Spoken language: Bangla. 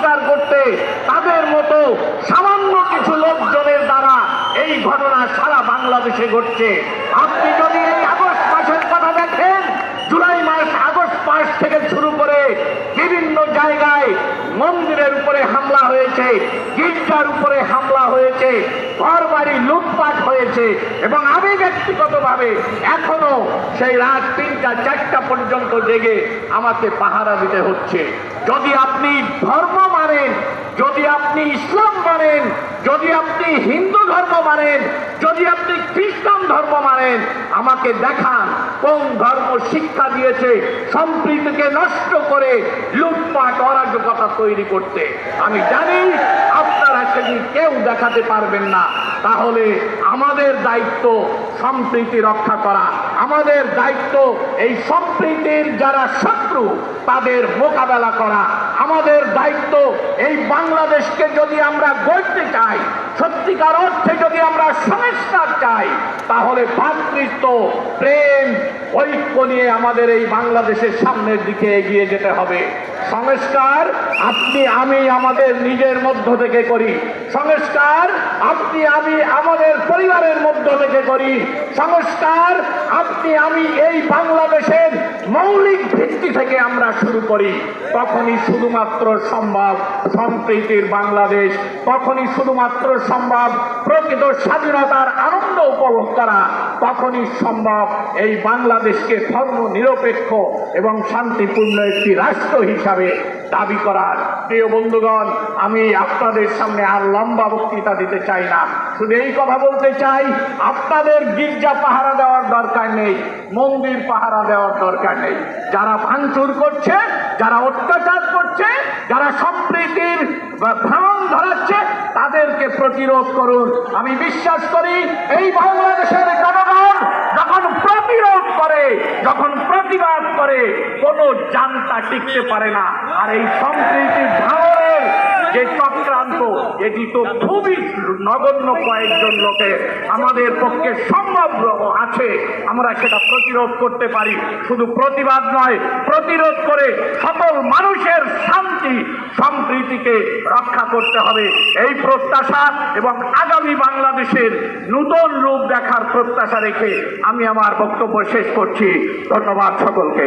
সংস্কার করতে তাদের মতো সামান্য কিছু লোকজনের দ্বারা এই ঘটনা সারা বাংলাদেশে ঘটছে। আপনি যদি এই আগস্ট মাসের কথা দেখেন, জুলাই মাস আগস্ট মাস থেকে শুরু করে বিভিন্ন জায়গায় মন্দিরের উপরে হামলা হয়েছে, গির্জার উপরে হামলা হয়েছে, ঘরবাড়ি লুটপাট হয়েছে, এবং আমি ব্যক্তিগতভাবে এখনো সেই রাত 3টা 4টা পর্যন্ত জেগে আমাকে পাহারা দিতে হচ্ছে। যদি আপনি ধর্ম মানেন, যদি আপনি ইসলাম মানেন, যদি আপনি হিন্দু ধর্ম মানেন, যদি আপনি খ্রিস্টান ধর্ম মানেন, আমাকে দেখান কোন ধর্ম শিক্ষা দিয়েছে সম্প্রীতিকে নষ্ট করে লুটপাট অরাজকতা তৈরি করতে। আমি জানি আপনারা সেদিন কেউ দেখাতে পারবেন না। তাহলে আমাদের দায়িত্ব সম্প্রীতি রক্ষা করা, আমাদের দায়িত্ব এই সম্প্রীতির যারা শত্রু তাদের মোকাবেলা করা, আমাদের দায়িত্ব এই বাংলাদেশকে যদি আমরা গড়তে চাই, সত্যিকার অর্থে যদি আমরা সংস্কার চাই, তাহলে ভ্রাতৃত্ব, প্রেম, ঐক্য নিয়ে আমাদের এই বাংলাদেশের সামনের দিকে এগিয়ে যেতে হবে। সংস্কার আপনি আমি আমাদের নিজের মধ্য থেকে করি, সংস্কার আপনি আমি আমাদের পরিবারের মধ্য থেকে করি, সংস্কার আপনি আমি এই বাংলাদেশের মৌলিক ভিত্তি থেকে আমরা শুরু করি। তখনই শুধুমাত্র সম্ভব সম্প্রীতির বাংলাদেশ, তখনই শুধুমাত্র সম্ভব প্রকৃত স্বাধীনতার আনন্দ উপভোগ করা, তখনই সম্ভব এই বাংলাদেশকে ধর্ম নিরপেক্ষ এবং শান্তিপূর্ণ একটি রাষ্ট্র হিসাবে দাবি করার। প্রিয় বন্ধুগণ, আমি আপনাদের সামনে আর লম্বা বক্তৃতা দিতে চাই না, শুধু এই কথা বলতে চাই, আপনাদের গির্জা পাহারা দেওয়ার দরকার নেই, মন্দির পাহারা দেওয়ার দরকার নেই। যারা ভাঙচুর করছে, যারা অত্যাচার করছে, যারা সম্প্রীতির ভ্রমণ ধরাচ্ছে, তাদেরকে প্রতিরোধ করুন। আমি বিশ্বাস করি এই বাংলাদেশের জনগণ যখন প্রতিরোধ করে, যখন প্রতিবাদ করে, কোনো জান্তা টিকতে পারে না। আর এই সম্প্রীতির ভাঙনের যে চক্রান্ত, এটি তো খুবই নগণ্য কয়েকজন লোকের আমাদের পক্ষে সম্ভব আছে, আমরা সেটা প্রতিরোধ করতে পারি। শুধু প্রতিবাদ নয়, প্রতিরোধ করে সকল মানুষের শান্তি সম্প্রীতিকে রক্ষা করতে হবে। এই প্রত্যাশা এবং আগামী বাংলাদেশের নূতন রূপ দেখার প্রত্যাশা রেখে আমি আমার বক্তব্য শেষ করছি। ধন্যবাদ সকলকে।